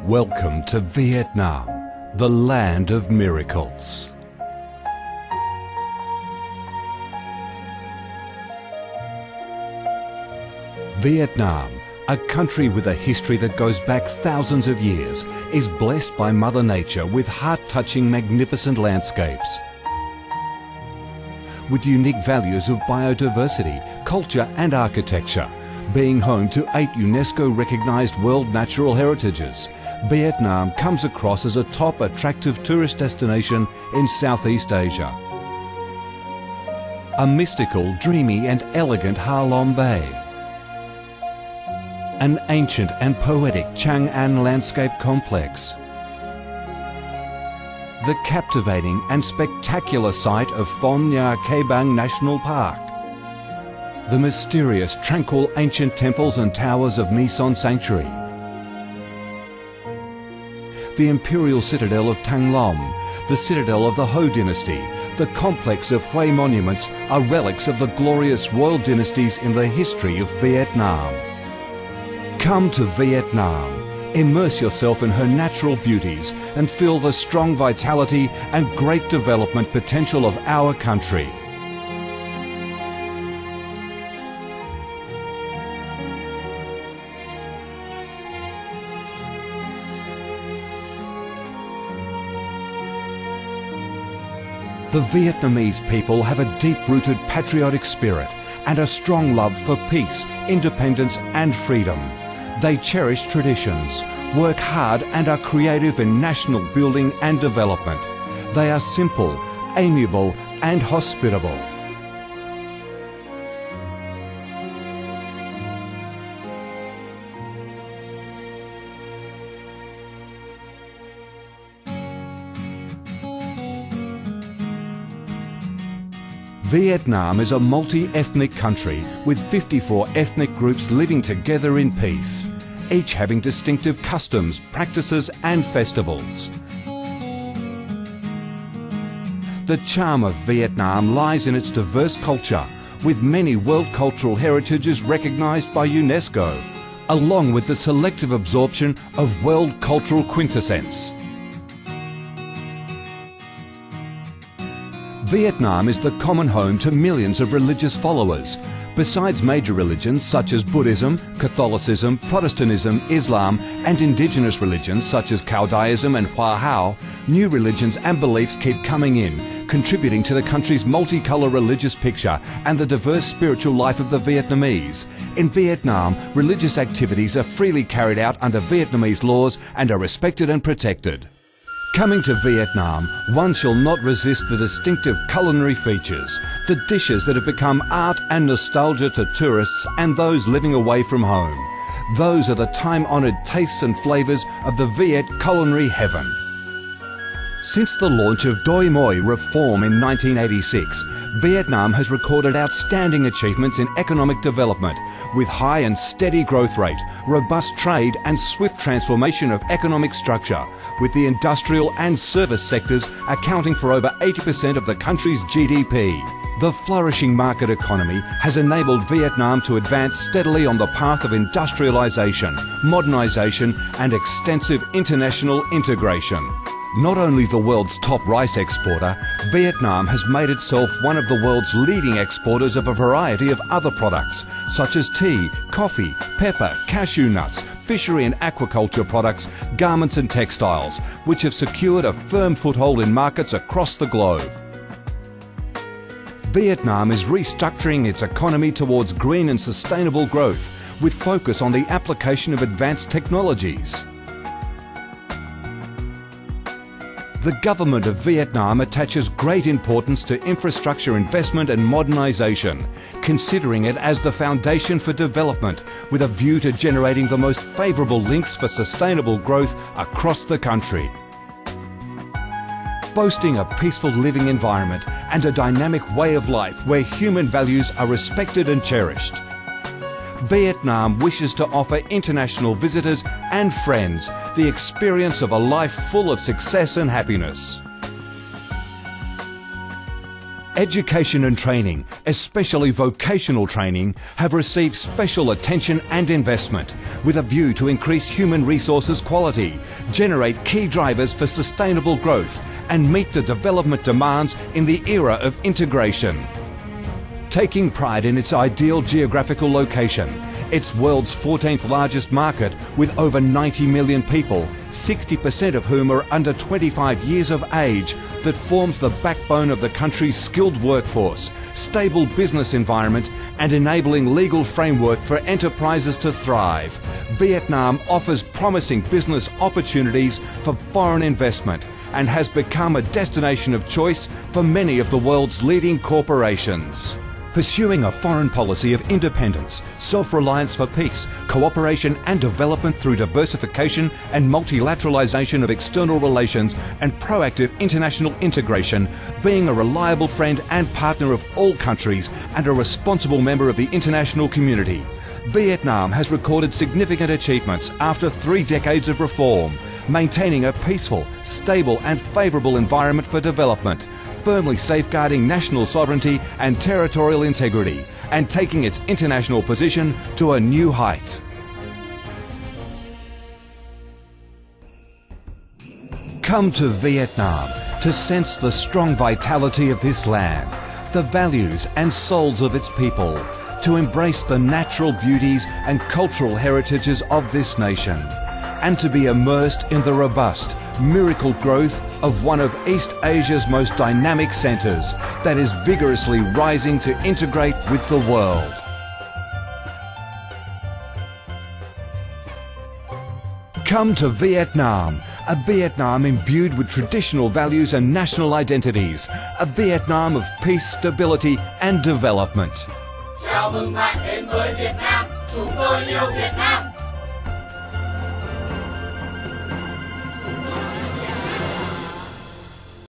Welcome to Vietnam, the land of miracles. Vietnam, a country with a history that goes back thousands of years, is blessed by Mother Nature with heart-touching, magnificent landscapes. With unique values of biodiversity, culture and architecture, being home to 8 UNESCO-recognised World Natural Heritages, Vietnam comes across as a top attractive tourist destination in Southeast Asia. A mystical, dreamy and elegant Ha Long Bay. An ancient and poetic Chang An landscape complex. The captivating and spectacular site of Phong Nha Ke Bang National Park. The mysterious, tranquil ancient temples and towers of My Son Sanctuary. The imperial citadel of Thăng Long, the citadel of the Ho dynasty, the complex of Hue monuments are relics of the glorious royal dynasties in the history of Vietnam. Come to Vietnam, immerse yourself in her natural beauties and feel the strong vitality and great development potential of our country. The Vietnamese people have a deep-rooted patriotic spirit and a strong love for peace, independence and freedom. They cherish traditions, work hard and are creative in national building and development. They are simple, amiable and hospitable. Vietnam is a multi-ethnic country with 54 ethnic groups living together in peace, each having distinctive customs, practices and festivals. The charm of Vietnam lies in its diverse culture, with many world cultural heritages recognised by UNESCO, along with the selective absorption of world cultural quintessence. Vietnam is the common home to millions of religious followers. Besides major religions such as Buddhism, Catholicism, Protestantism, Islam and indigenous religions such as Caodaism and Hoa Hao, new religions and beliefs keep coming in, contributing to the country's multicolour religious picture and the diverse spiritual life of the Vietnamese. In Vietnam, religious activities are freely carried out under Vietnamese laws and are respected and protected. Coming to Vietnam, one shall not resist the distinctive culinary features, the dishes that have become art and nostalgia to tourists and those living away from home. Those are the time-honoured tastes and flavours of the Viet culinary heaven. Since the launch of Doi Moi reform in 1986, Vietnam has recorded outstanding achievements in economic development, with high and steady growth rate, robust trade and swift transformation of economic structure, with the industrial and service sectors accounting for over 80% of the country's GDP. The flourishing market economy has enabled Vietnam to advance steadily on the path of industrialisation, modernisation and extensive international integration. Not only the world's top rice exporter, Vietnam has made itself one of the world's leading exporters of a variety of other products, such as tea, coffee, pepper, cashew nuts, fishery and aquaculture products, garments and textiles, which have secured a firm foothold in markets across the globe. Vietnam is restructuring its economy towards green and sustainable growth, with focus on the application of advanced technologies. The government of Vietnam attaches great importance to infrastructure investment and modernisation, considering it as the foundation for development, with a view to generating the most favourable links for sustainable growth across the country. Boasting a peaceful living environment and a dynamic way of life where human values are respected and cherished, Vietnam wishes to offer international visitors and friends the experience of a life full of success and happiness. Education and training, especially vocational training, have received special attention and investment with a view to increase human resources quality, generate key drivers for sustainable growth and meet the development demands in the era of integration. Taking pride in its ideal geographical location, its world's 14th largest market with over 90 million people, 60% of whom are under 25 years of age, that forms the backbone of the country's skilled workforce, stable business environment and enabling legal framework for enterprises to thrive. Vietnam offers promising business opportunities for foreign investment and has become a destination of choice for many of the world's leading corporations. Pursuing a foreign policy of independence, self-reliance for peace, cooperation and development through diversification and multilateralization of external relations and proactive international integration, being a reliable friend and partner of all countries and a responsible member of the international community. Vietnam has recorded significant achievements after 3 decades of reform, maintaining a peaceful, stable and favourable environment for development, firmly safeguarding national sovereignty and territorial integrity, and taking its international position to a new height. Come to Vietnam to sense the strong vitality of this land, the values and souls of its people, to embrace the natural beauties and cultural heritages of this nation, and to be immersed in the robust, miracle growth of one of East Asia's most dynamic centres that is vigorously rising to integrate with the world. Come to Vietnam, a Vietnam imbued with traditional values and national identities, a Vietnam of peace, stability and development. Chào mừng bạn đến với Việt Nam, chúng tôi yêu Việt Nam.